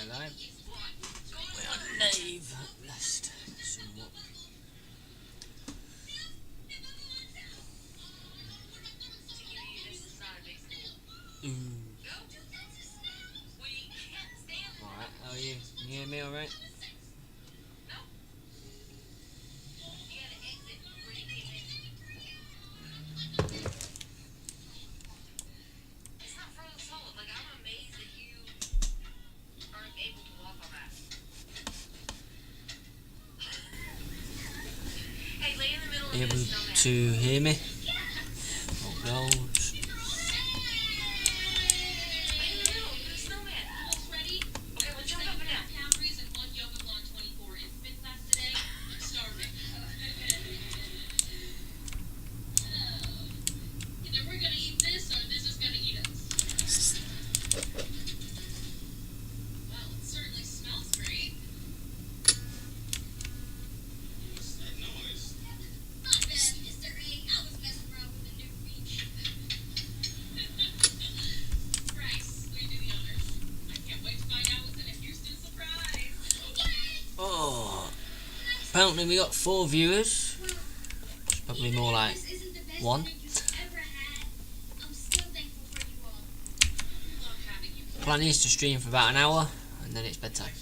live. We're on live. Last somewhat. Alright, how are you? Can you hear me alright? Able to hear me? Oh no. Oh, apparently we got 4 viewers. It's probably more like 1. Plan is to stream for about an hour and then it's bedtime.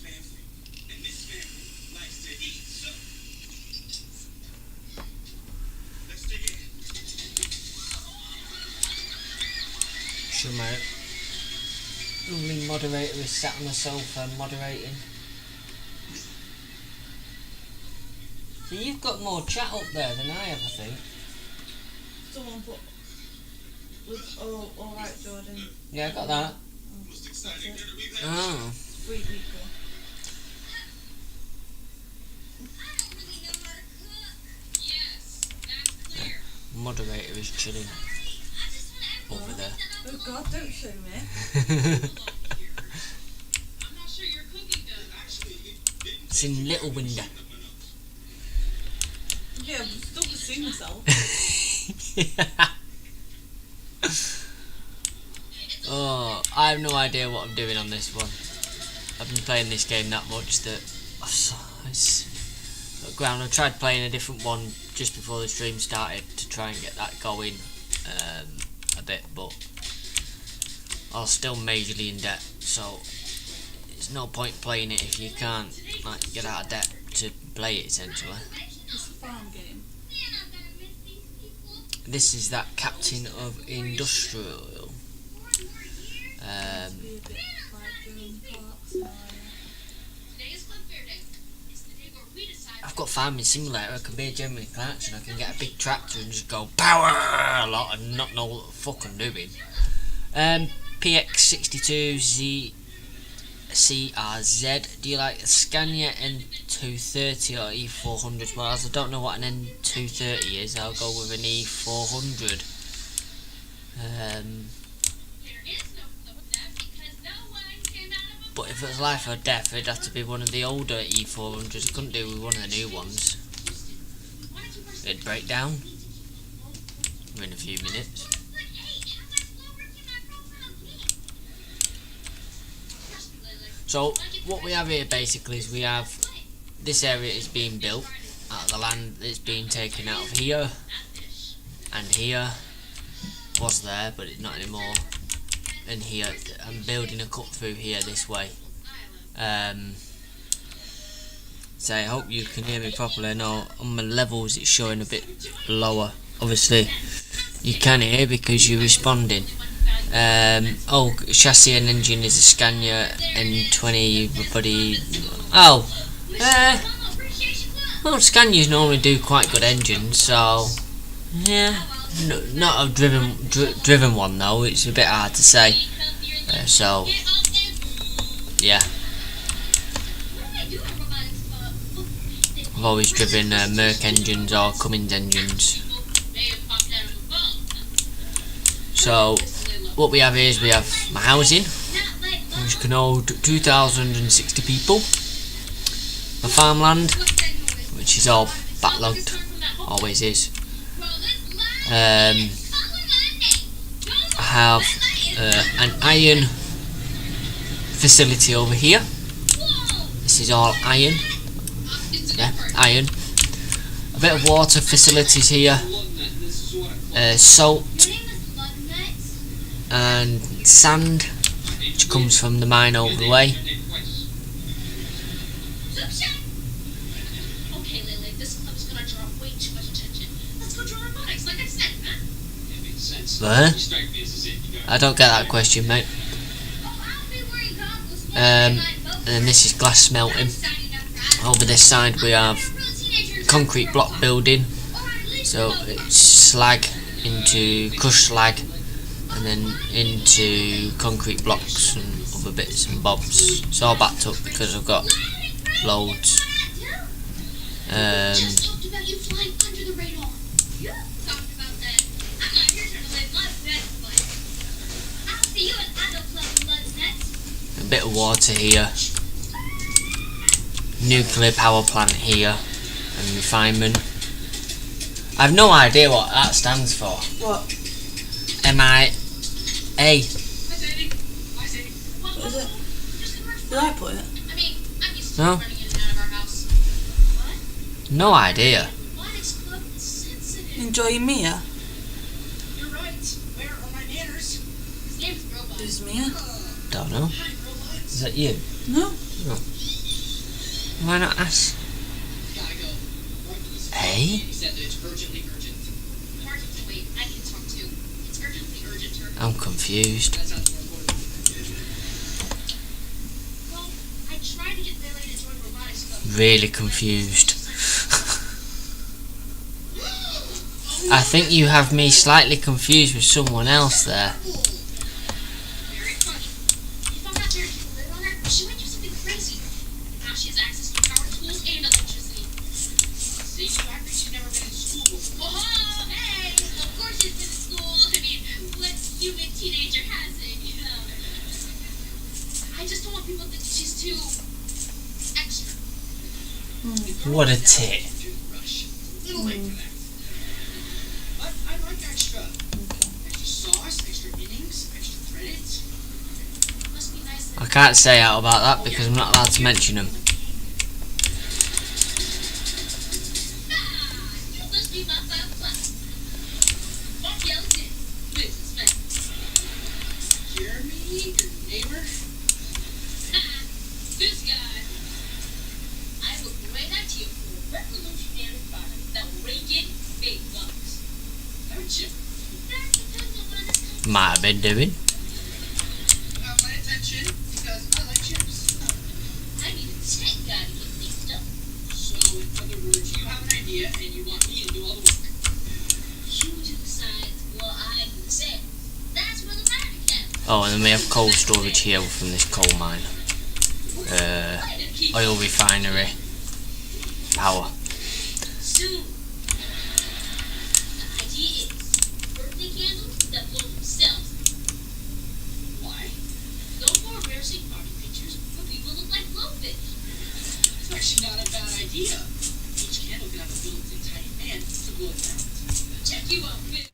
Sure, mate. Only moderator is sat on the sofa moderating. So you've got more chat up there than I have, I think. Someone put with alright Jordan. Yeah, I got that. Oh. 3 people. Moderator is chilling over there. Oh God, don't show me. It's in little window. Yeah, I'm still to see myself. Oh, I have no idea what I'm doing on this one. I've been playing this game that much that it's ground. I tried playing a different one just before the stream started to try and get that going a bit, but I was still majorly in debt, so it's no point playing it if you can't like get out of debt to play it essentially. It's a farm game. This is that Captain of Industrial. Be a bit like Green Park scenario. I've got Farming Simulator. I can be a Jeremy Clarkson. I can get a big tractor and just go power a lot and not know what the fuck I'm doing. PX62Z CRZ. Do you like a Scania N230 or E400? Well, as I don't know what an N230 is, I'll go with an E400. But if it was life or death, it'd have to be one of the older E400s. I couldn't do with one of the new ones. It'd break down in a few minutes. So what we have here basically is we have this area is being built out of the land that's being taken out of here and here. Was there, but it's not anymore. And here I'm building a cut through here this way. So I hope you can hear me properly. I know on my levels it's showing a bit lower. Obviously you can hear because you're responding. Oh, chassis and engine is a Scania N20 buddy. Oh, well, Scanias normally do quite good engines, so yeah. No, not a driven one though. It's a bit hard to say. So yeah, I've always driven Merc engines or Cummins engines. So what we have here is we have my housing, which can hold 2,060 people. My farmland, which is all backlogged, always is. I have an iron facility over here, this is all iron. Yeah, iron. A bit of water facilities here. Salt and sand, which comes from the mine over the way. Where? I don't get that question, mate. And then this is glass smelting. Over this side we have concrete block building. So it's slag into crushed slag, and then into concrete blocks and other bits and bobs. It's all backed up because I've got loads. A bit of water here. Nuclear power plant here, and refinement. I have no idea what that stands for. What? MIA. What is it? Did I put it? No. No idea. Enjoy Mia. You're right. Where are my manners? His name's Robot. Who's Mia? Don't know. Is that you? No. Why not ask? Gotta go. Hey? He said that it's urgently urgent. Mark, wait, I can talk too. It's urgently urgent. I'm confused. That sounds more important. Well, I tried to get Lily to join robotics club. Really confused. I think you have me slightly confused with someone else there. Very funny. If I'm not there to keep a lid on her, she might do something crazy. Now she has access to power tools and electricity. See, you act like you've never been in school before. Oh, hey! Of course she's been to school. I mean, what human teenager hasn't, you know? I just don't want people to think she's too extra. What a tit. Toothbrush. Little late for that. But I like extra. Extra sauce, extra innings, extra credits. Must be nice that I can't say out about that because I'm not allowed to mention them. you must be my five class. What yells in? Businessman. Jeremy, your neighbor. This guy. I will great idea for a revolutionary product that will rake in big bucks. Don't you? That depends on what it's called. Might have been doing. My attention, because I like chips. I need a tech guy to get things done. So, in other words, you have an idea and you want me to do all the work. You do the science, while I do the sales. That's where the magic happens. Oh, and then we have coal storage here from this coal mine. Oil refinery. Power. Soon. The idea is birthday candles that blow themselves. Why? No more embarrassing party pictures where people look like blowfish. It's actually not a bad idea. Each candle can have a built-in tiny fan to blow it out. Check you out, bitch.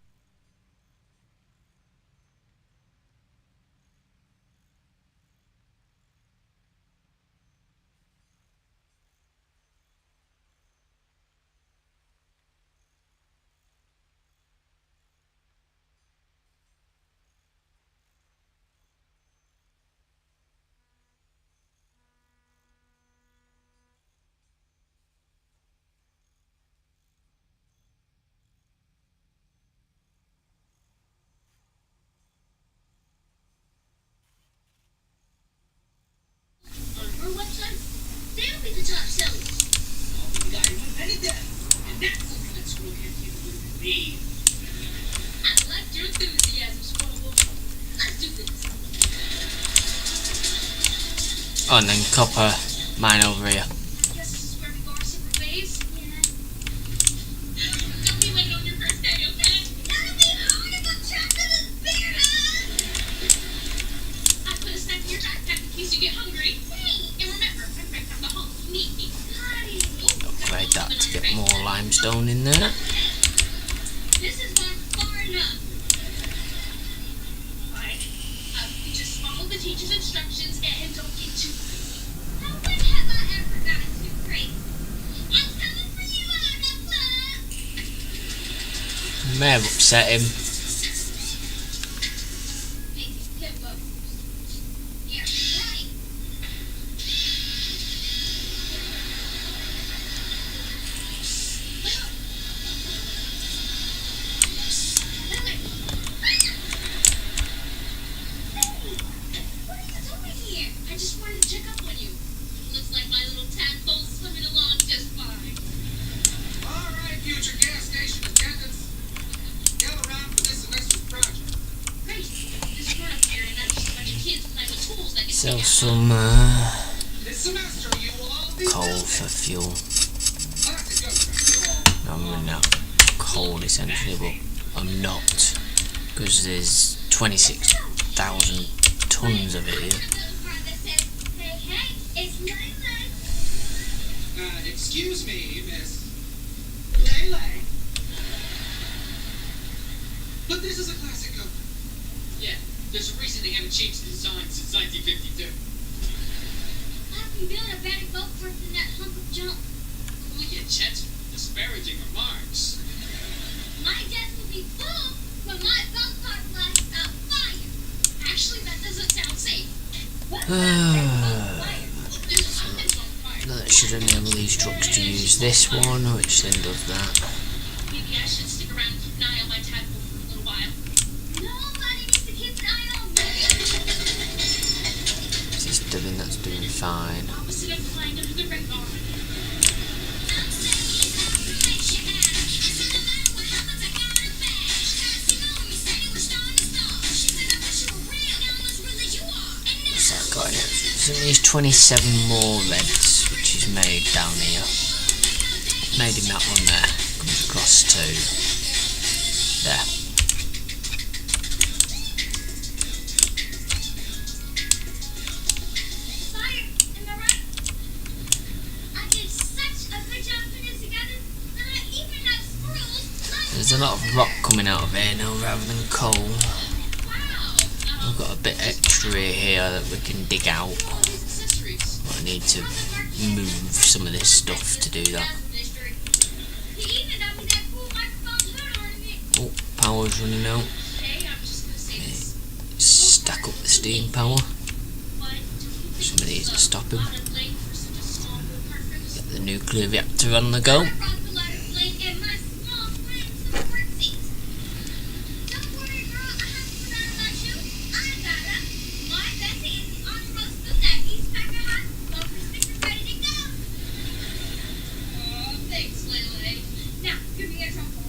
On her website, they'll be the top sellers. I'll be the guy who invented them. And that's the thing that school can't do with me. I like your enthusiasm, Squabble. Let's do this. Oh, and then copper mine over here. I guess this is where we go our separate ways. Yeah. Don't be late on your first day, okay? That'll be hard if I'm trapped in this beer hut. I put a snack in your backpack in case you get hungry. Hey, and remember, I'm right from the home. Meet me. Hi. Upgrade that to get more limestone in there. This is not far enough. Alright. Just follow the teacher's instructions and don't get too. How when have I May have upset him. Yeah, right. I just wanted to check up on you. Looks like my little tadpole's swimming along just fine. All right, future gas station attendants. Gather around for this semester's project. Great. This grown-up area, not just a bunch of kids playing with tools that can Sell take out. some This semester, you will all be coal building. for fuel. I'll have to go through. I'm running out of coal essentially, but I'm not, because there's 26,000 tons of it here. Excuse me, Miss Lele. But this is a classic car. Yeah, there's a reason they haven't changed the design since 1952. How can you build a better boat cart than that hunk of junk? Look at Chet's disparaging remarks. My desk will be full when my boat cart blasts out fire. Actually, that doesn't sound safe. What about fire? There's something on fire. That should enable these trucks to use this one, which then does that. Maybe I should stick around and keep an eye on my tadpole for a little while. Nobody needs to keep an eye on me. Is this doing? That's doing fine. Opposite of flying under the radar. What's that got in it? So it needs 27 more reds, which is made down here. Made in that one there. Comes across to there. Fire, am I right? I did such a good job putting this together, and I even have squirrels. There's a lot of rock coming out of here now rather than coal. Wow. We've got a bit extra here that we can dig out. All these accessories. But I need to move some of this stuff to do that. He even got me that cool microphone hood ornament. Oh, power's running out. Okay, I'm just gonna say this. Stack up the steam power. What? Some of these are stopping. A lot of blade for such a small ballpark focus. Get the nuclear reactor on the go. I brought the lighter blade and my small friend some work seats. Don't worry, girl. I have to forget about you. I got up. My Bessie is the on-the-road spoon that East Packer has. Local sticker ready to go. Oh, thanks, Lele. Now, give me a trumpet.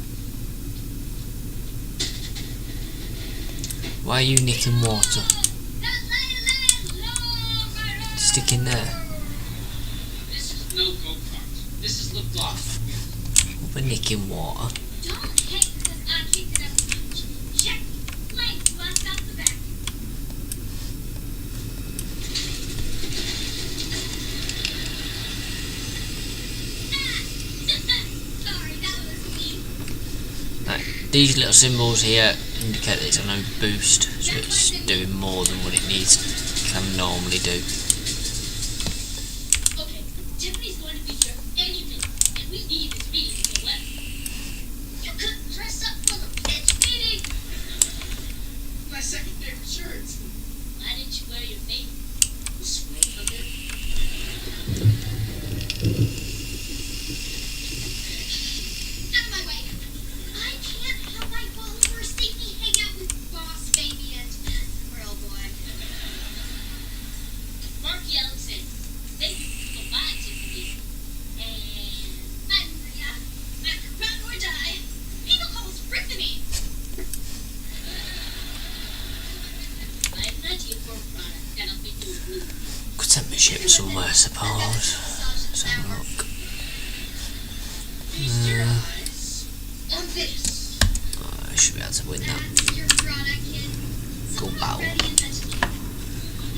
Why are you nicking water? Stick in there. This is no go-kart. This is lift off. We're nicking water. Don't hate because I kicked it up a notch. Check. Legs bust out the back. Sorry, that was me. Right, these little symbols here indicate that it's on a boost, so it's doing more than what it needs can normally do. Okay, Tiffany's going to be here any minute, and we need this meeting to go well. You couldn't dress up for the pitch meeting. My second favorite shirt. Why didn't you wear your favorite? The swing of it. Out of my way. I can't have my followers see me hang out with Boss Baby and Squirrel Boy. Marky Ellison, thank you for the line, Tiffany. And I'm Maria. Run or die. People call us Brittany. I have an idea for a product that'll make you blue. Could send my ship somewhere, I suppose. Let's have a look. Feast your eyes on this. Oh, I should be able to win that. That's your product, kid. Go bow. Ready and touching.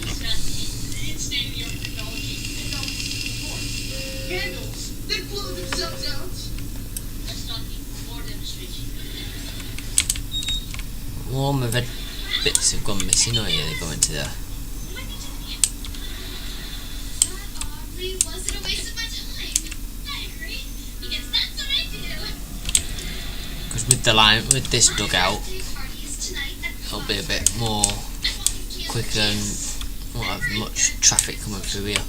It's not It's state-of-the-art technology. And no, of course. Handles that blow themselves out. Let's not need more demonstration. All my red bits have gone missing, or yeah, they go into there. What did you think? That oddly wasn't a waste of my time. I agree. Because that's what I do. Because with the line with this dugout, it'll be a bit more quicker and won't have much traffic coming through here.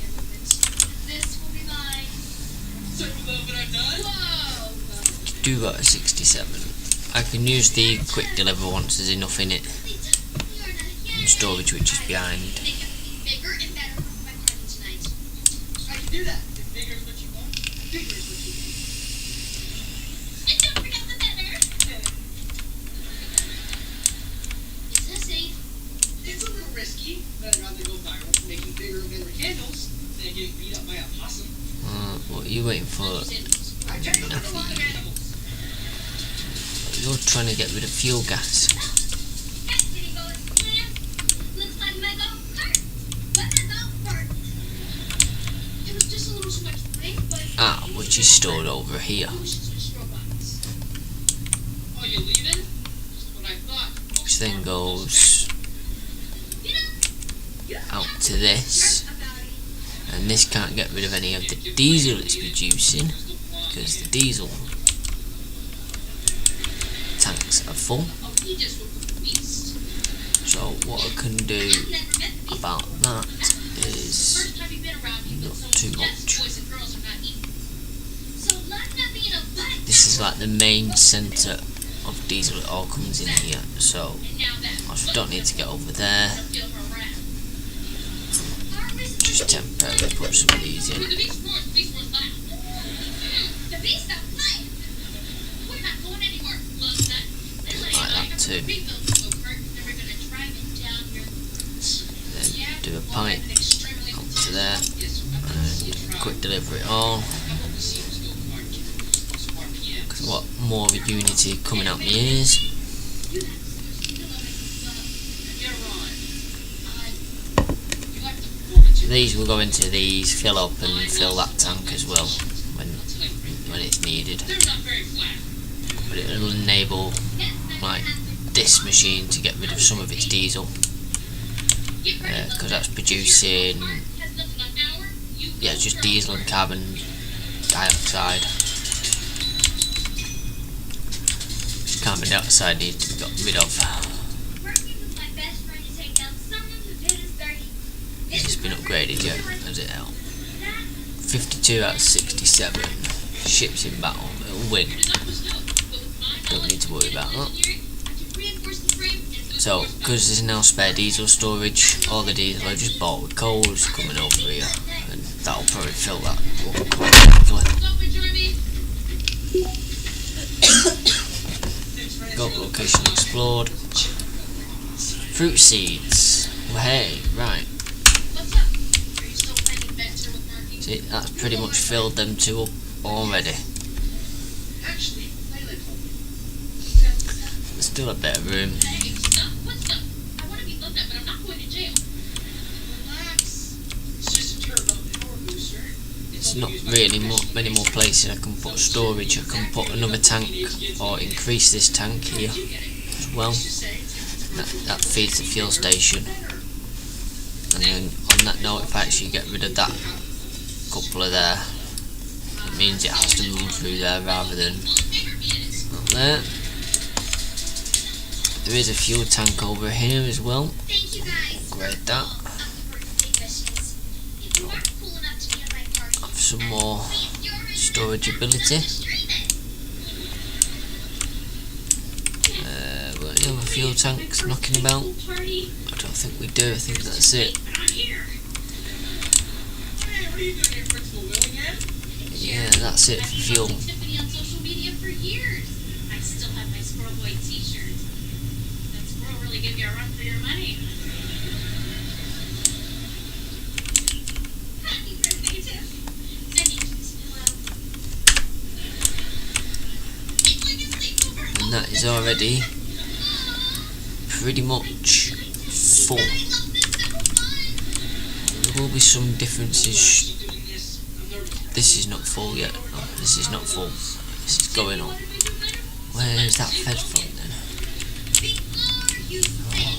Do got a 67. I can use the quick deliver once there's enough in it. And storage which is behind. I can do that. If bigger is what you want, bigger is what you want. And don't forget the better. Is this safe? It's a little risky, but I'd rather go viral for making bigger and better candles than getting beat up by a possum. What are you waiting for? I tend to look a lot of animals. You're trying to get rid of fuel gas. That didn't go as planned. Looks like my golf cart. What's a golf cart? It was just a little too much weight, but Which is stored over here. Oh, you leaving? Just what I thought. Which then goes out to this. And this can't get rid of any of the diesel it's producing, because the diesel tanks are full. So what I can do about that is not too much. This is like the main centre of diesel, it all comes in here, so I just don't need to get over there. Just temporarily put some of these in. Like that too. Then do a pipe up to there and quick deliver it all. Because what more of a unity coming out my ears. These will go into these, fill up and fill that tank as well when it's needed. But it'll enable like this machine to get rid of some of its diesel, because that's producing just diesel and carbon dioxide. Which carbon dioxide needs to be got rid of. It's been upgraded yet, has it help? 52 out of 67. Ships in battle, it'll win. Don't need to worry about that. So, because there's now spare diesel storage, all the diesel I just bought with coal is coming over here, and that'll probably fill that up quite quickly. Got location explored. Fruit seeds. Well, hey, right. See, that's pretty much filled them two up already. There's still a bit of room. It's not really many more places I can put storage. I can put another tank or increase this tank here as well. That feeds the fuel station. And then on that note, if I actually get rid of that couple of there, it means it has to move through there rather than up there. There is a fuel tank over here as well. Upgrade that. Have some more storage ability. Any other fuel tanks knocking about? I don't think we do. I think that's it. Yeah, that's it for fuel. And that is already pretty much full. There will be some differences. This is not full yet. No, this is not full. This is going on. Where is that fed from then? Oh,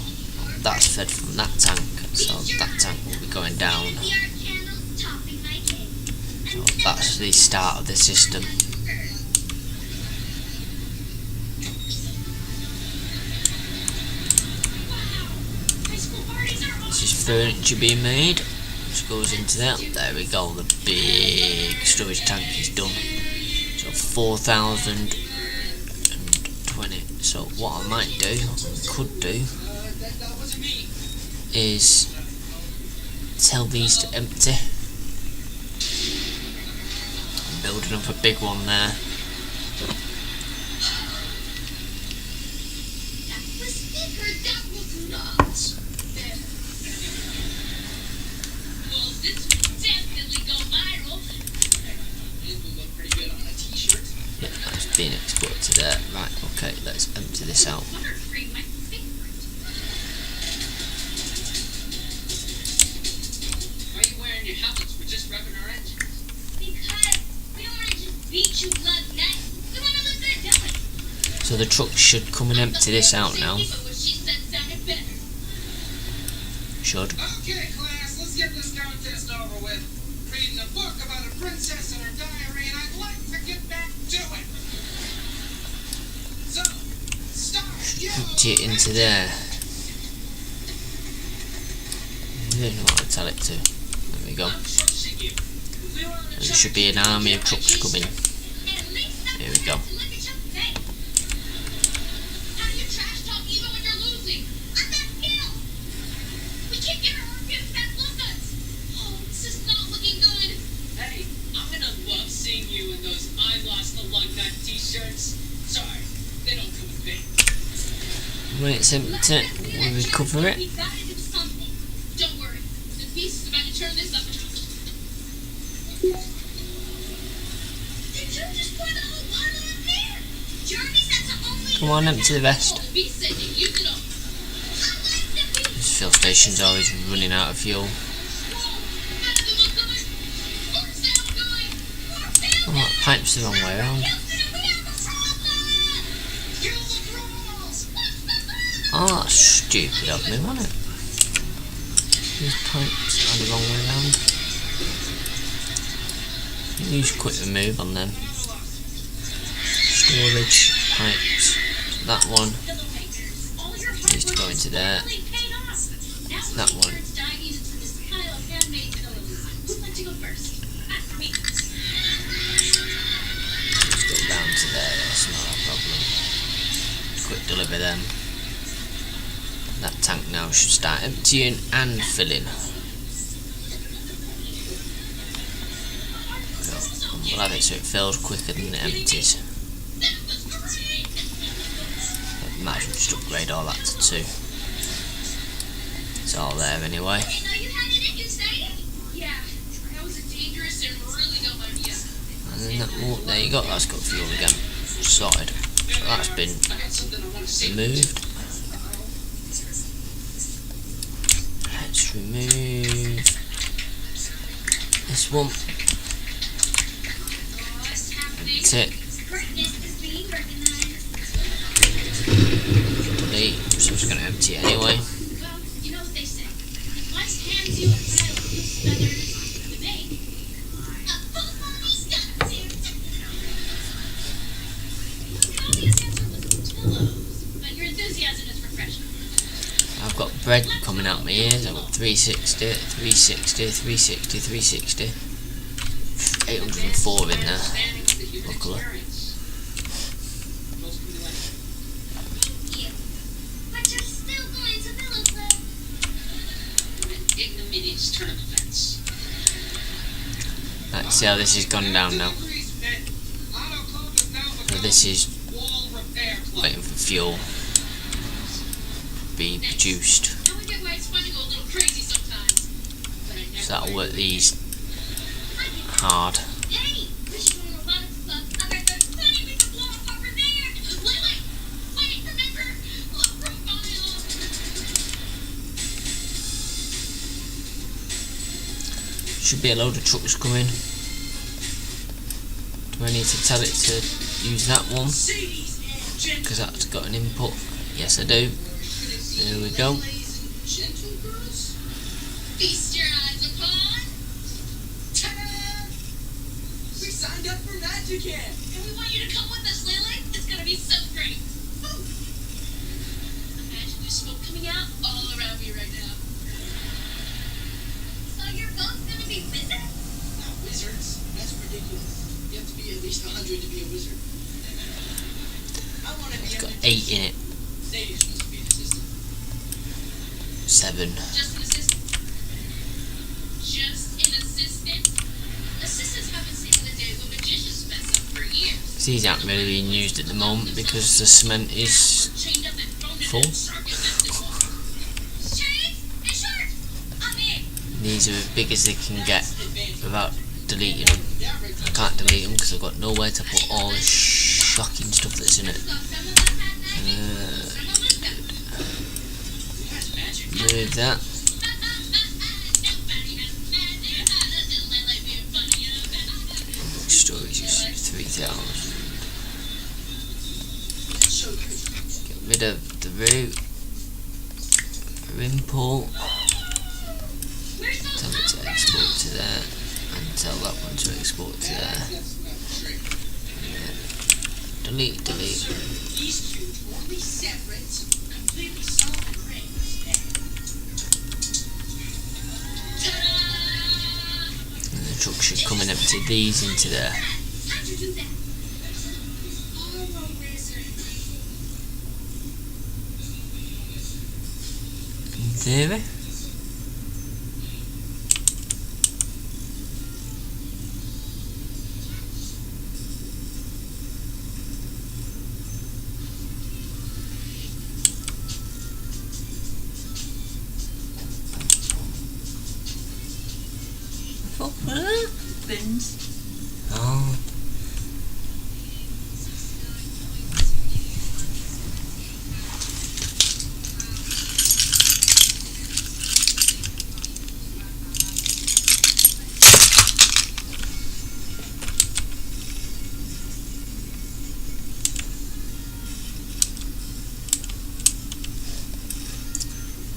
that's fed from that tank. So that tank will be going down. So that's the start of the system. furniture being made. Just goes into that. There we go. The big storage tank is done. So 4,020. So what I might do, could do, is tell these to empty. I'm building up a big one there. Yeah, that's been exported to there. Right, okay, let's empty this out. Why are you wearing your helmets? We're just revving our engines. Because we don't want to just beat you blood nuts. We want to look good, don't we? So the truck should come and empty this out now. Should. Okay, class, let's get this contest over with. Reading a book about a princess and her diary, and I'd like to get back to it. So, start your Empty it into there. I don't know what to tell it to. There we go. trusting you. We were on a There should be an army of trucks coming. Here we go. Hey, I'm gonna love seeing you in those I lost the lug nut t-shirts. Sorry, they don't come with me. When it's empty, we recover it. We gotta do something. Don't worry. The beast is about to turn this up. Did you just pour the whole bottle in there? Jeremy, that's the only. Come on, empty the rest. The beast said to use it all. I like the beast. This fuel station's always running out of fuel. Oh, that pipe's the wrong way around. Kill the trolls! Oh, that's stupid of me, wasn't it? These pipes are the wrong way around. Use quick remove on them. Storage pipes. So that one needs to go into there. That one. Just go down to there, that's not a problem. Quick deliver them. That tank now should start emptying and filling. We'll have it so it fills quicker than it empties. But might as well just upgrade all that to 2. It's all there anyway. And then that, oh, there you go, that's got fuel again. Sorted. So that's been removed. Let's remove this one. That's it. Delete. So I'm just going to empty it anyway. I've got bread coming out my ears. I've got 360, 360, 360, 360. 804 in there. Luckily. Let's see how this has gone down now. So this is waiting for fuel being produced. So that'll work these hard. Should be a load of trucks coming. Do I need to tell it to use that one? Because that's got an input. Yes I do. There we go. Feast your eyes upon. Ta-da! We signed up for Magic Camp! And we want you to come with us, Lily. It's gonna be so great. Imagine there's smoke coming out all around me right now. be a wizard? Not wizards. That's ridiculous. You have to be at least 100 to be a wizard. I want to be It's a got magician. 8 in it. Sadie's supposed to be an assistant. 7. Just an assistant. Just an assistant? Assistants haven't seen the days when magicians mess up for years. These aren't really being used at the moment because the cement is Chained up and thrown full. in a shark-infested water. Shades and sharks! I'm in! These are as big as they can get without deleting them. I can't delete them because I've got nowhere to put all the shocking stuff that's in it. Move that. Storage is 3,000. Get rid of the root. Import. Tell it to export to there. And tell that one to export to there. Delete. These two totally separate, completely solid rings. And the truck should come and empty these into there. How'd you do that? I'm a wizard. In theory. Bins. Oh.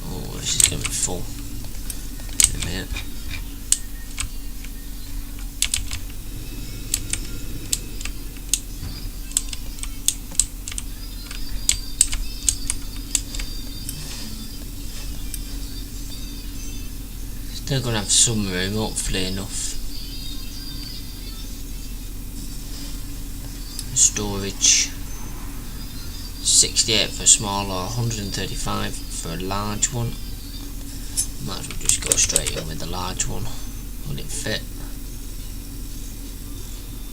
Oh, this is going to be full in a minute. Still going to have some room, hopefully enough. Storage 68 for a small or 135 for a large one. Might as well just go straight in with the large one. Will it fit?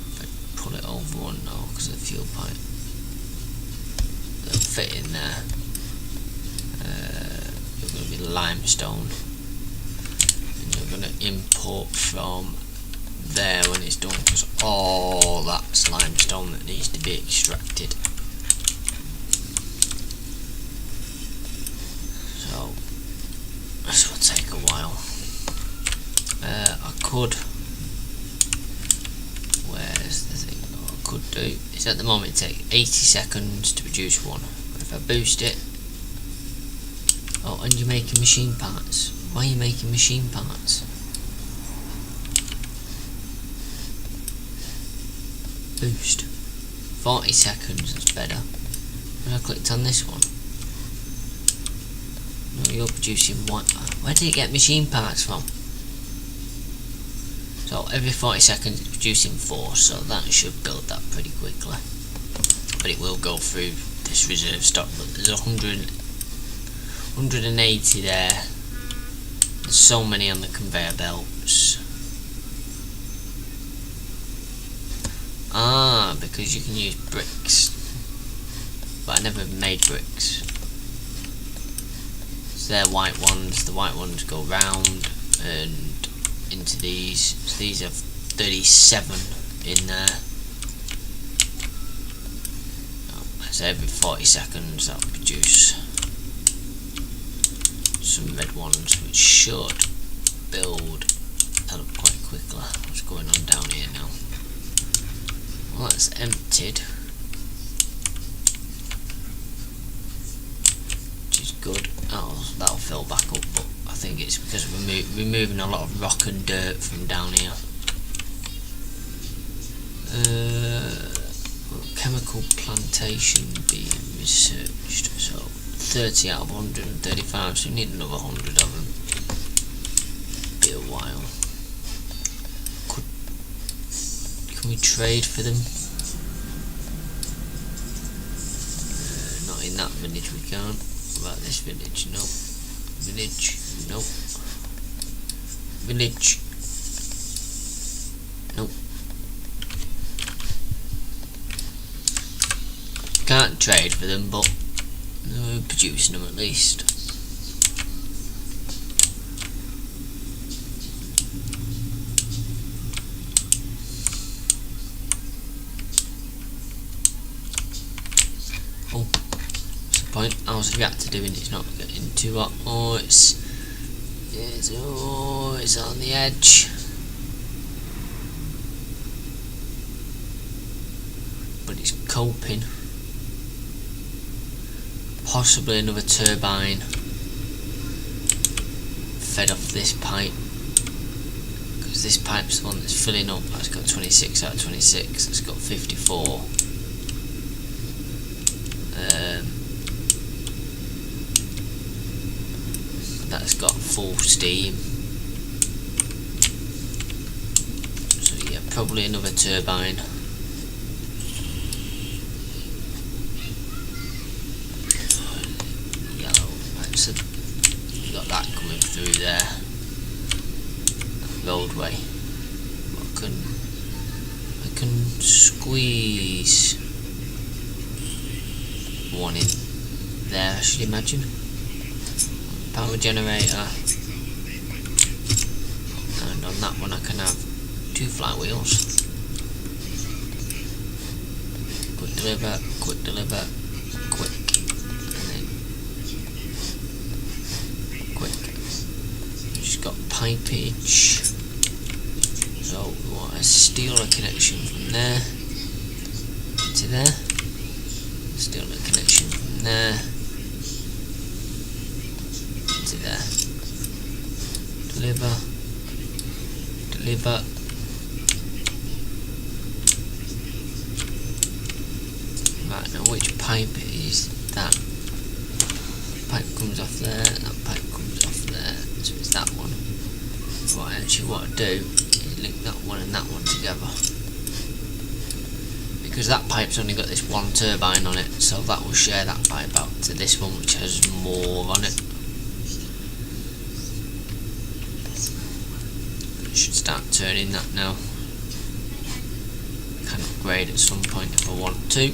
If I pull it over one, no, because of the fuel pipe. It'll fit in there. You're going to be limestone. And you're going to import from there when it's done, because all that's limestone that needs to be extracted. So this will take a while. I could, where's the thing? What I could do is at the moment it takes 80 seconds to produce one, but if I boost it, oh, and you're making machine parts. Why are you making machine parts? Boost 40 seconds, that's better. And I clicked on this one. No, you're producing one. Where did you get machine parts from? So every 40 seconds it's producing 4, so that should build that pretty quickly. But it will go through this reserve stock. But there's 180 there. There's so many on the conveyor belts. Ah, because you can use bricks. But I never made bricks. So they're white ones. The white ones go round and into these. So these have 37 in there. So every 40 seconds that'll produce some red ones, which should build that up quite quickly. What's going on down here now? Well, that's emptied, which is good. Oh, that'll fill back up, but I think it's because we're removing a lot of rock and dirt from down here. Chemical plantation being researched, so 30 out of 135, so we need another 100 of them. Be a while. we trade for them? Not in that village we can't. What about this village? No. Village? No. Village? No. Can't trade for them, but we're producing them at least. Oh, what's the point? How's the reactor doing? It's not getting too hot. Oh, it's on the edge. But it's coping. Possibly another turbine fed off this pipe, because this pipe's the one that's filling up. That's got 26 out of 26. It's got 54. That's got full steam. So yeah, probably another turbine. So you got that coming through there, that roadway. I can squeeze one in there, I should imagine. Power generator, and on that one I can have 2 flywheels. Quick deliver, quick deliver, quick. Got pipage, so we want a steal a connection from there to there, steal a connection from there to there, deliver, right. Now which pipe is that? Pipe comes off there, that pipe comes off there, so it's that one. What I actually want to do is link that one and that one together, because that pipe's only got this one turbine on it, so that will share that pipe out to this one which has more on it. I should start turning that now. I can upgrade at some point if I want to.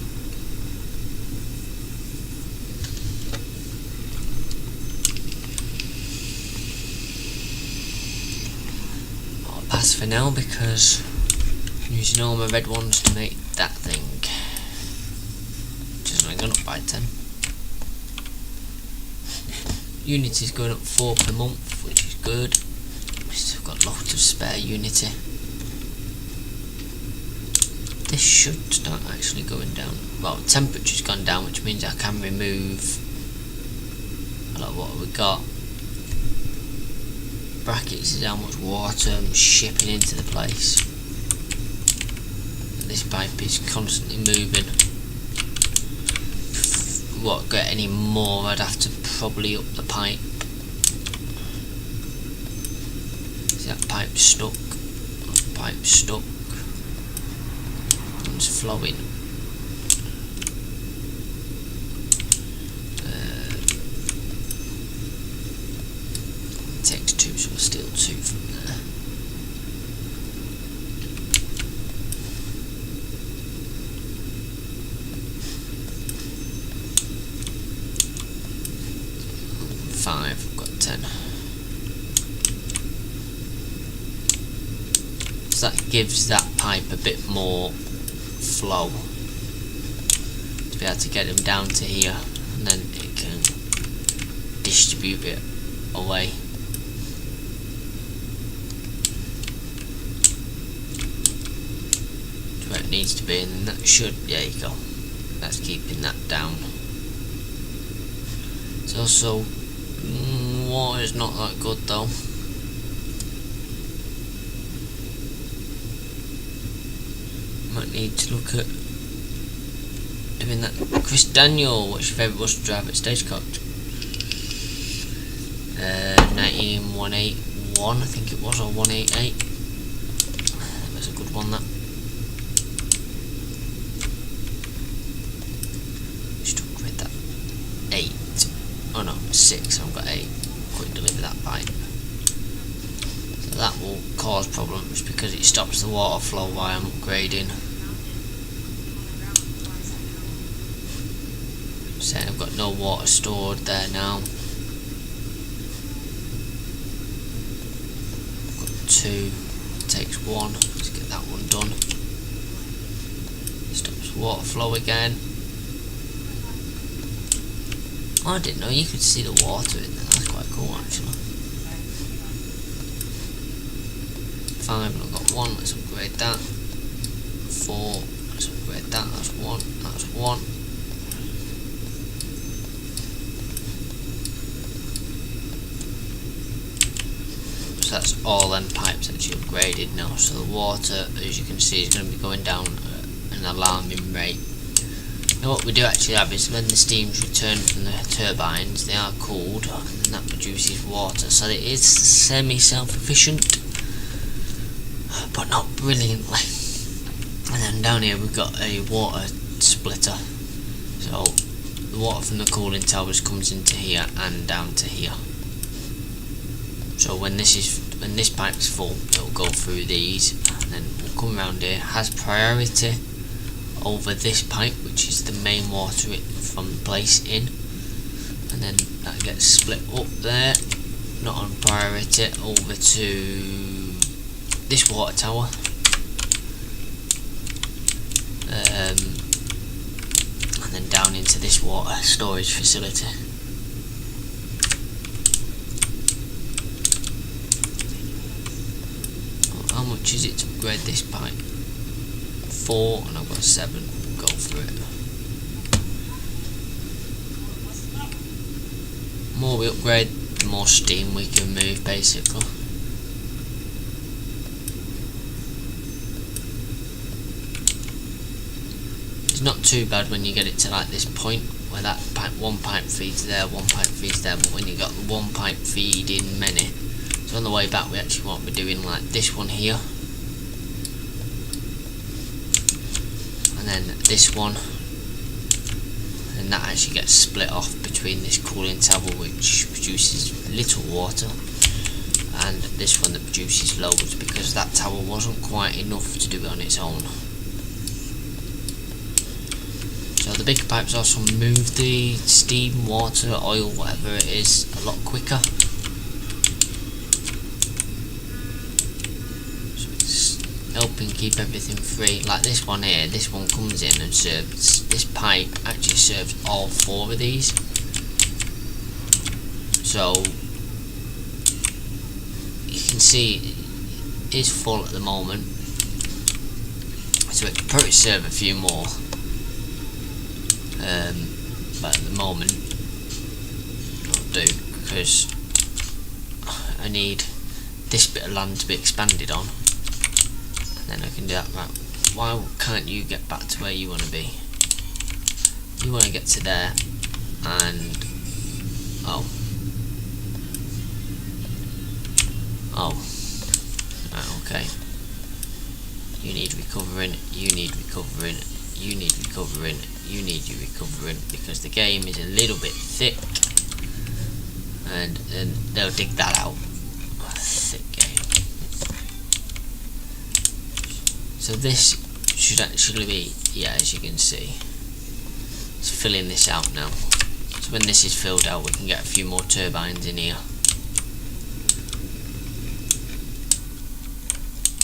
For now, because I'm using all my red ones to make that thing, which has only gone up by 10. Unity's going up 4 per month, which is good. We've still got loads of spare Unity. This should start actually going down. Well, temperature's gone down, which means I can remove a lot of what we got. Brackets is how much water I'm shipping into the place. And this pipe is constantly moving. What, get any more, I'd have to probably up the pipe. See, that pipe's stuck. That pipe's stuck. It's flowing. Takes 2, so I'll steal 2 from there. Five, I've got 10. So that gives that pipe a bit more flow to be able to get them down to here, and then it can distribute it away. To where it needs to be, and then that should, there you go. That's keeping that down. It's also water's not that good though. Might need to look at doing that. Chris Daniel, what's your favourite bus to drive at Stagecoach? 19181, I think it was, or 188. That's a good one, that. 6, I've got 8. Quick deliver that pipe. So that will cause problems because it stops the water flow while I'm upgrading. Saying I've got no water stored there now. I've got 2, it takes 1, let's get that one done. Stops water flow again. Oh, I didn't know you could see the water in there, that's quite cool actually. 5, I've got 1, let's upgrade that. 4, let's upgrade that, that's 1, that's 1. So that's all them pipes actually upgraded now, so the water, as you can see, is going to be going down at an alarming rate. Now what we do actually have is when the steam's returned from the turbines, they are cooled and then that produces water, so it is semi-self-sufficient, but not brilliantly. And then down here we've got a water splitter, so the water from the cooling towers comes into here and down to here. So when this pipe's full, it'll go through these and then we'll come around here. It has priority over this pipe, which is the main water from the place in, and then that gets split up there, not on priority, over to this water tower, and then down into this water storage facility. How much is it to upgrade this pipe? 4, and I've got 7. We'll go for it. The more we upgrade, the more steam we can move, basically. It's not too bad when you get it to like this point where that pipe, one pipe feeds there, one pipe feeds there, but when you got the one pipe feeding many. So on the way back we actually won't be doing like this one here, and then this one, and that actually gets split off between this cooling tower which produces little water and this one that produces loads, because that tower wasn't quite enough to do it on its own. So the bigger pipes also move the steam, water, oil, whatever it is, a lot quicker. Helping keep everything free. Like this one here, this one comes in and serves, this pipe actually serves all 4 of these, so you can see it is full at the moment, so it could probably serve a few more, but at the moment I'll do, because I need this bit of land to be expanded on. Then I can do that. Right, why can't you get back to where you want to be? You want to get to there, and oh, right, okay. You need recovering, you need recovering, you need recovering, you need you recovering, because the game is a little bit thick, and they'll dig that out. Thick game. So this should actually be, yeah, as you can see, it's filling this out now. So when this is filled out, we can get a few more turbines in here.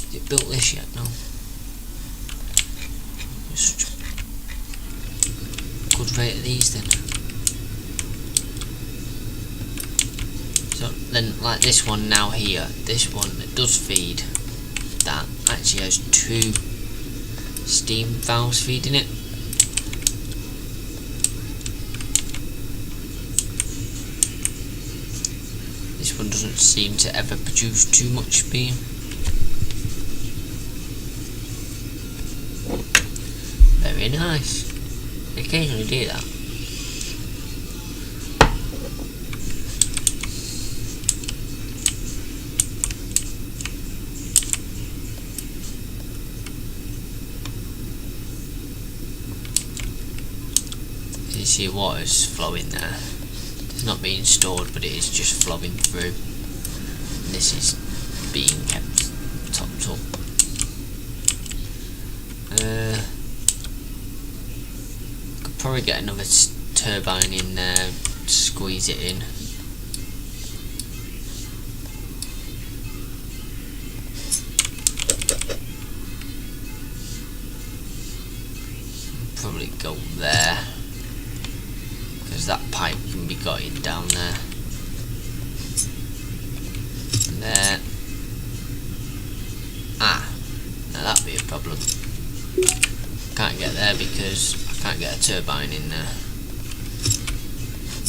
Is it built this yet? No. Such a good rate of these then. So then, like this one now here, this one that does feed that actually has 2 steam valves feeding it. This one doesn't seem to ever produce too much steam. Very nice. They occasionally do that. You see water's flowing there. It's not being stored, but it is just flowing through. And this is being kept topped up. Could probably get another turbine in there, squeeze it in. Probably go there, because that pipe can be got in down there. And there. Ah, now that'd be a problem. Can't get there because I can't get a turbine in there.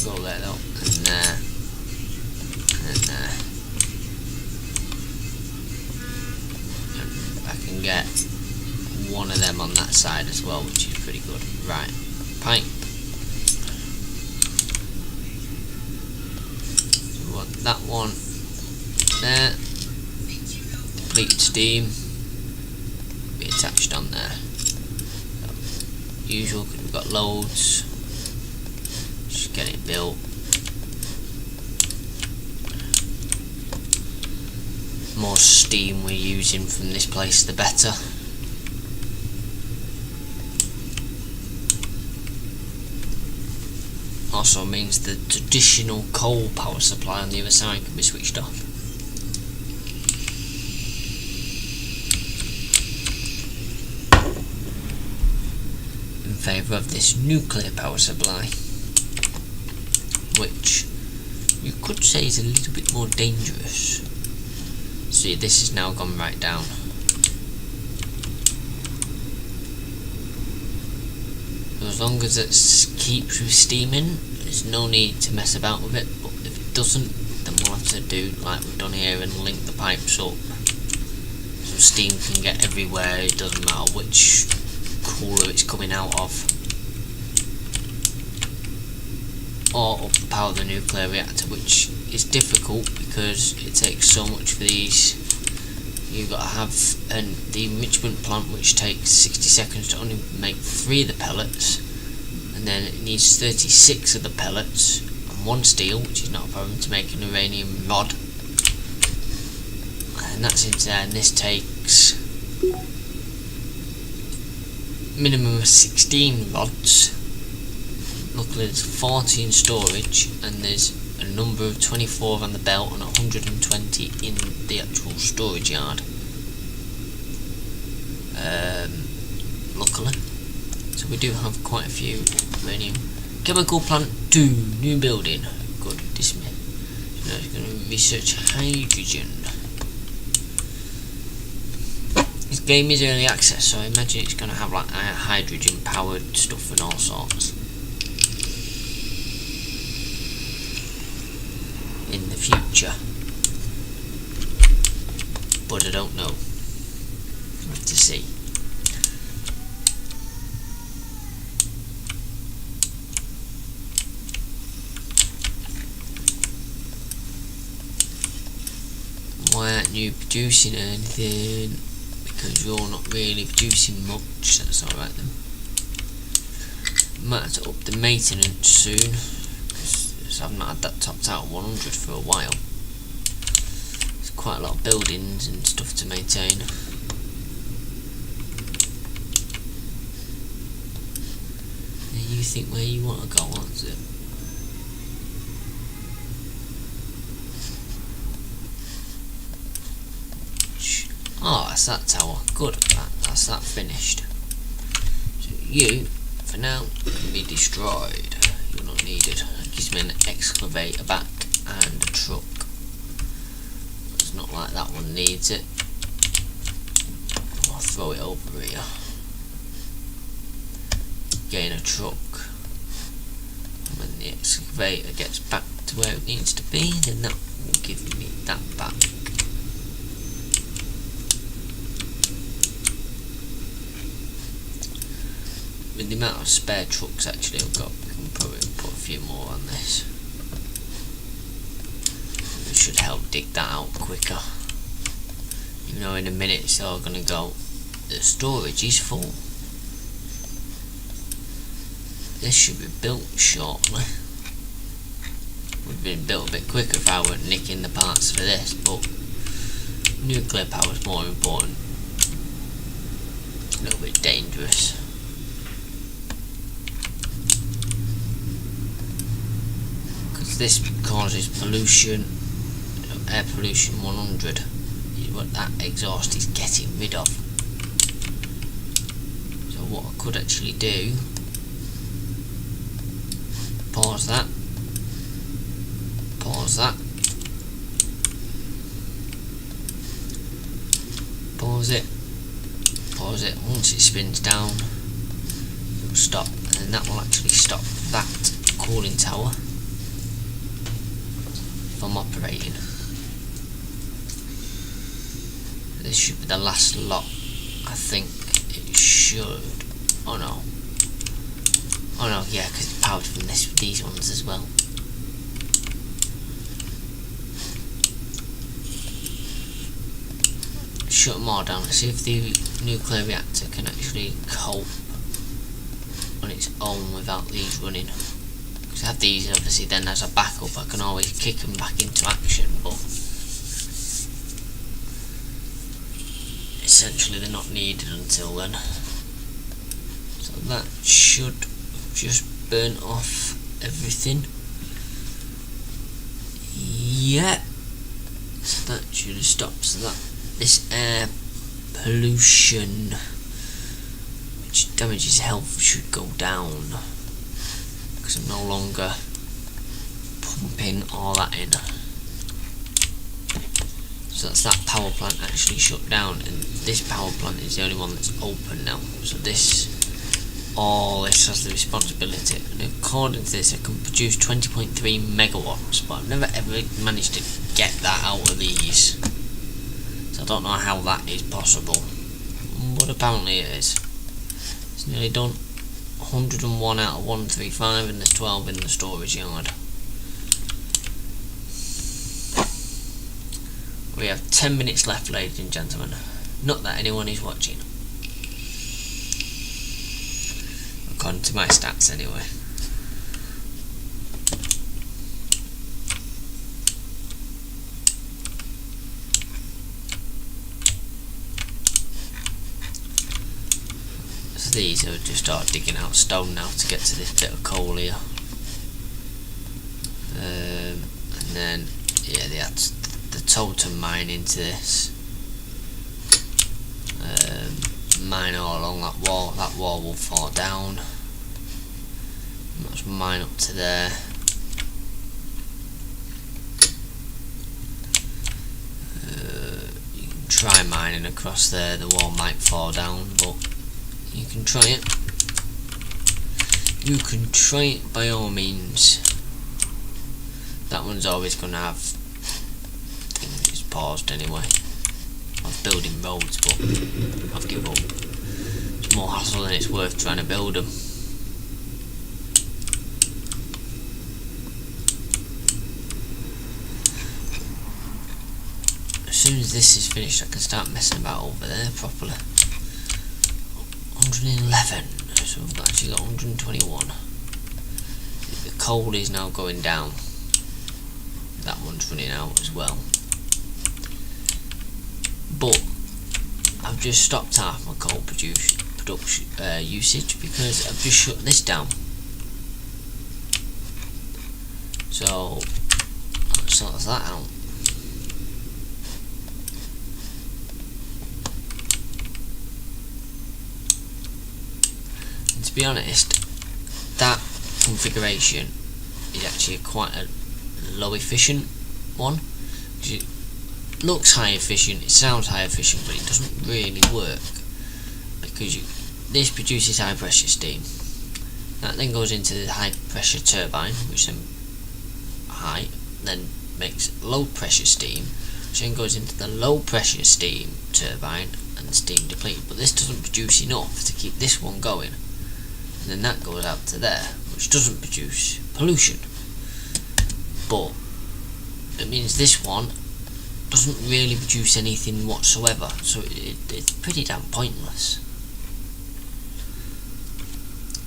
Go there though, and there, and there. And I can get one of them on that side as well, which is pretty good. Right, pipe. So we want that one there. Deplete steam. Be attached on there. So, usual, because we've got loads. Just get it built. More steam we're using from this place, the better. Also means the traditional coal power supply on the other side can be switched off. In favour of this nuclear power supply, which you could say is a little bit more dangerous. See, this has now gone right down. As long as it keeps with steaming, there's no need to mess about with it. But if it doesn't, then we'll have to do like we've done here and link the pipes up, so steam can get everywhere. It doesn't matter which cooler it's coming out of, or up power the nuclear reactor, which is difficult because it takes so much for these. You've got to have the enrichment plant, which takes 60 seconds to only make 3 of the pellets, and then it needs 36 of the pellets and 1 steel, which is not a problem, to make an uranium rod. And that's in there, and this takes minimum of 16 rods. Luckily there's 40 in storage, and there's a number of 24 on the belt and 120 in the actual storage yard. Luckily, so we do have quite a few uranium. Chemical plant 2, new building. Good, dismiss. So now it's going to research hydrogen. This game is early access, so I imagine it's going to have like hydrogen powered stuff and all sorts in the future, but I don't know. We'll have to see. Why aren't you producing anything? Because you're not really producing much. That's alright then. Might have to up the maintenance soon, because I've not had that topped out at 100 for a while. There's quite a lot of buildings and stuff to maintain. And you think where you want to go, what's it? Oh, that's that tower. Good. That's that finished. So you, for now, can be destroyed. You're not needed. It gives me an excavator back and a truck. It's not like that one needs it. I'll throw it over here. Gain a truck. And when the excavator gets back to where it needs to be, then that will give me that back. With the amount of spare trucks actually I've got, we can probably put a few more on this. It should help dig that out quicker. Even though in a minute it's all going to go, the storage is full. This should be built shortly. would have been built a bit quicker if I weren't nicking the parts for this, but nuclear power is more important. It's a little bit dangerous. Because this causes pollution, air pollution 100 is what that exhaust is getting rid of. So what I could actually do, pause that, pause that, pause it, pause it. Once it spins down, it will stop, and then that will actually stop that cooling tower from operating. This should be the last lot. I think it should. Oh no. Oh no, yeah, because it's powered from these ones as well. Shut them all down. Let's see if the nuclear reactor can actually cope on its own without these running. Because I have these obviously then as a backup, I can always kick them back into action, but essentially they're not needed until then. So that should just burn off everything. Yeah, so that should have stopped. So that this air pollution which damages health should go down, because I'm no longer pumping all that in. So that's that power plant actually shut down, and this power plant is the only one that's open now. So this has the responsibility, and according to this I can produce 20.3 megawatts, but I've never ever managed to get that out of these, so I don't know how that is possible, but apparently it is. It's nearly done. 101 out of 135, and there's 12 in the storage yard. We have 10 minutes left, ladies and gentlemen. Not that anyone is watching, according to my stats anyway. So these are just start digging out stone now to get to this bit of coal here. And then, yeah, that's the totem mine into this. Mine all along that wall will fall down. Let's mine up to there. You can try mining across there, the wall might fall down, but you can try it. You can try it by all means. That one's always going to have things. It's paused anyway. I was building roads, but I've given up. It's more hassle than it's worth trying to build them. As soon as this is finished, I can start messing about over there properly. 111, so we've actually got 121. The coal is now going down. That one's running out as well. But I've just stopped half my coal production usage because I've just shut this down. So let's sort that out. And to be honest, that configuration is actually quite a low efficient one. It looks high efficient, it sounds high efficient, but it doesn't really work, because this produces high pressure steam. That then goes into the high pressure turbine, which then makes low pressure steam, which then goes into the low pressure steam turbine and steam depleted. But this doesn't produce enough to keep this one going, and then that goes out to there, which doesn't produce pollution. But it means this one doesn't really produce anything whatsoever, so it's pretty damn pointless.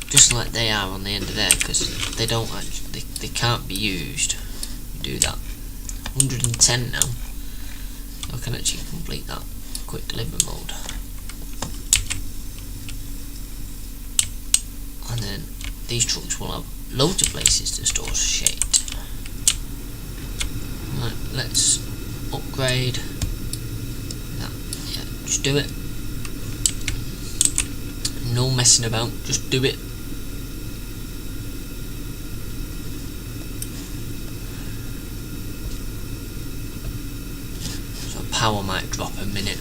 Just like they are on the end of there, because they don't actually, they can't be used. do that. 110 now. I can actually complete that quick delivery mode. And then these trucks will have loads of places to store shit. Right, let's upgrade that. Yeah, just do it. No messing about, just do it. So power might drop a minute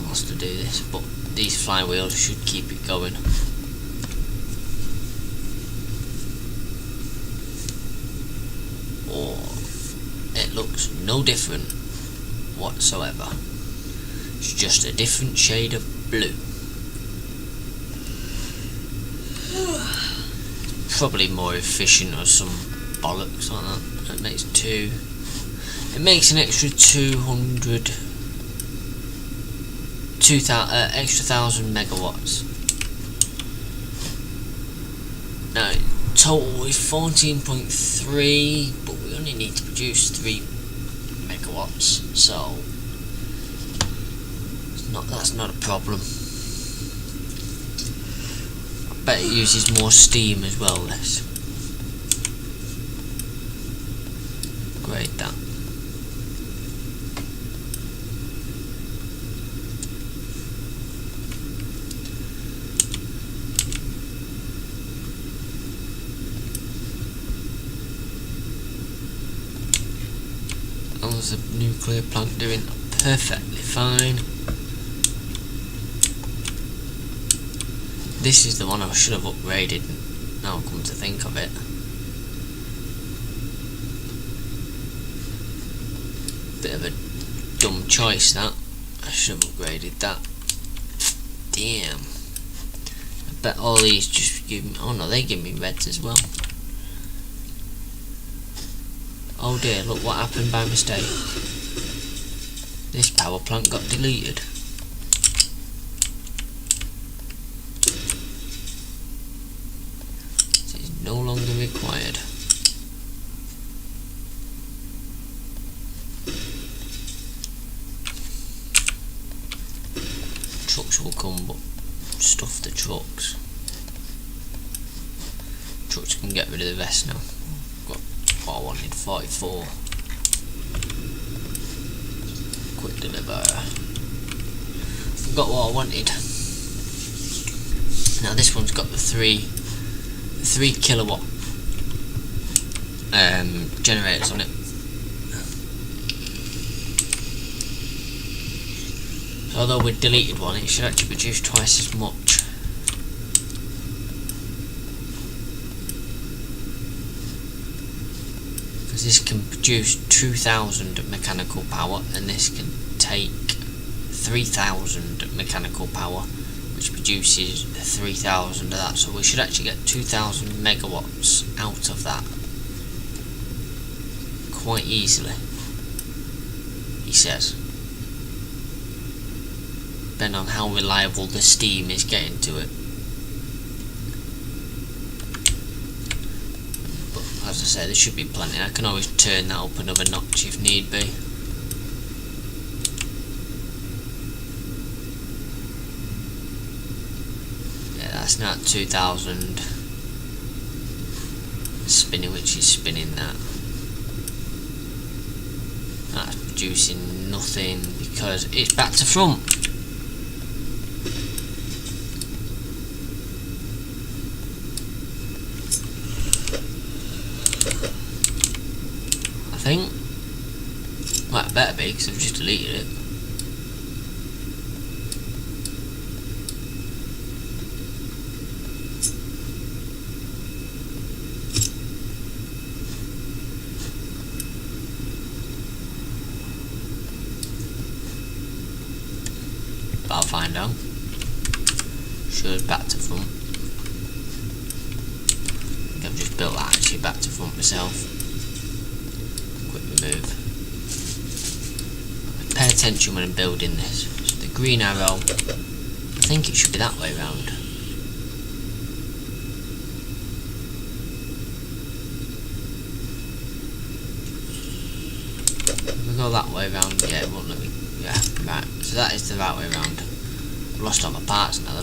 whilst to do this, but these flywheels should keep it going. It looks no different whatsoever. It's just a different shade of blue. Probably more efficient or some bollocks like that. It makes It makes an extra 1,000 megawatts. Now total is 14.3, but we only need to produce 3 megawatts, so that's not a problem. I bet it uses more steam as well, this. Great, that. There's a nuclear plant doing perfectly fine. This is the one I should have upgraded, now come to think of it. Bit of a dumb choice that. I should have upgraded that. Damn. I bet all these just give me, oh no, they give me reds as well. Oh dear, look what happened by mistake. This power plant got deleted. So it's no longer required. Trucks will come, but stuff the trucks. Trucks can get rid of the rest now. Got what I wanted, 44. Quick deliver. Got what I wanted. Now this one's got the 3 kilowatt generators on it. So although we deleted one, it should actually produce twice as much. This can produce 2,000 mechanical power, and this can take 3,000 mechanical power, which produces 3,000 of that. So we should actually get 2,000 megawatts out of that quite easily, he says. Depending on how reliable the steam is getting to it. As I say, there should be plenty. I can always turn that up another notch if need be. Yeah, that's not 2,000 spinning, which is spinning that. That's producing nothing because it's back to front. I think. Well, it better be because I've just deleted it. But I'll find out. Should back to front. I think I've just built that actually back to front myself. Quick remove. Pay attention when I'm building this. So the green arrow, I think it should be that way round. go that way round? Yeah, it won't let me. Yeah, right. So that is the right way round. I've lost all my parts now.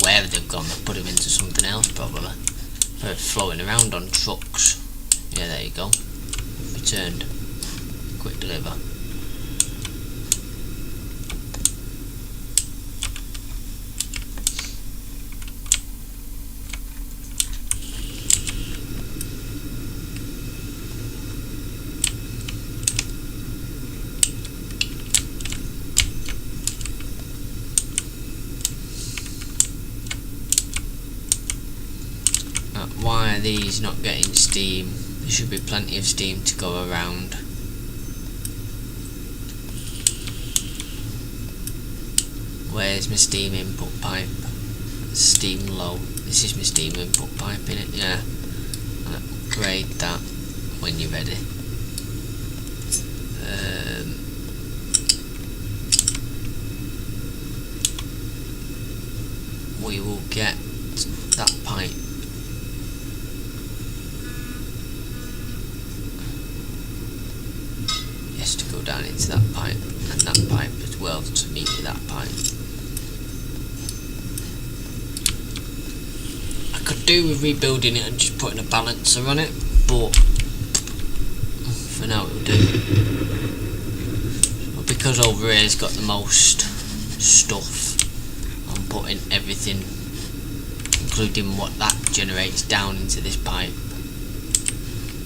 Where they've gone, they've put them into something else probably. They're floating around on trucks. Yeah, there you go. Returned. Quick deliver. Why are these not getting steam? There should be plenty of steam to go around. Where's my steam input pipe? Steam low. This is my steam input pipe, innit? Yeah. I'll upgrade that when you're ready. We will get that pipe. Yes, to go down into that pipe, and that pipe as well to meet with that pipe. I could do with rebuilding it and just putting a balancer on it, but for now it'll do. But because over here's got the most stuff, I'm putting everything, including what that generates, down into this pipe.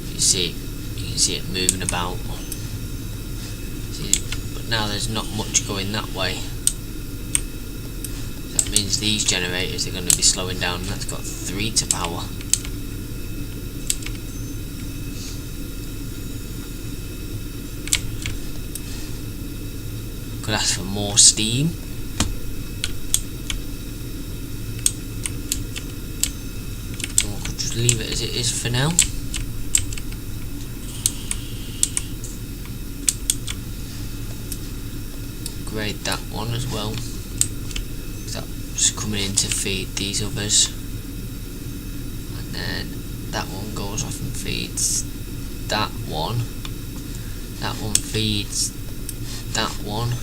You can see it moving about. But now there's not much going that way. That means these generators are going to be slowing down, and that's got 3 to power. Could ask for more steam. Or I could just leave it as it is for now. Upgrade that one as well. That's coming in to feed these others. And then that one goes off and feeds that one. That one feeds that one.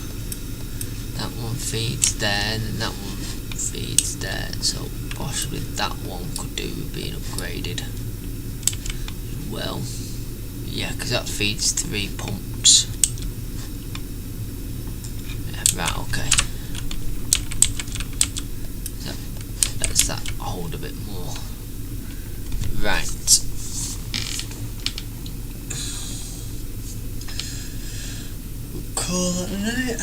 That one feeds there, and then that one feeds there. So possibly that one could do with being upgraded as well. Yeah, because that feeds 3 pumps. Yeah, right, okay. So let's that hold a bit more. Right. We'll call that a night.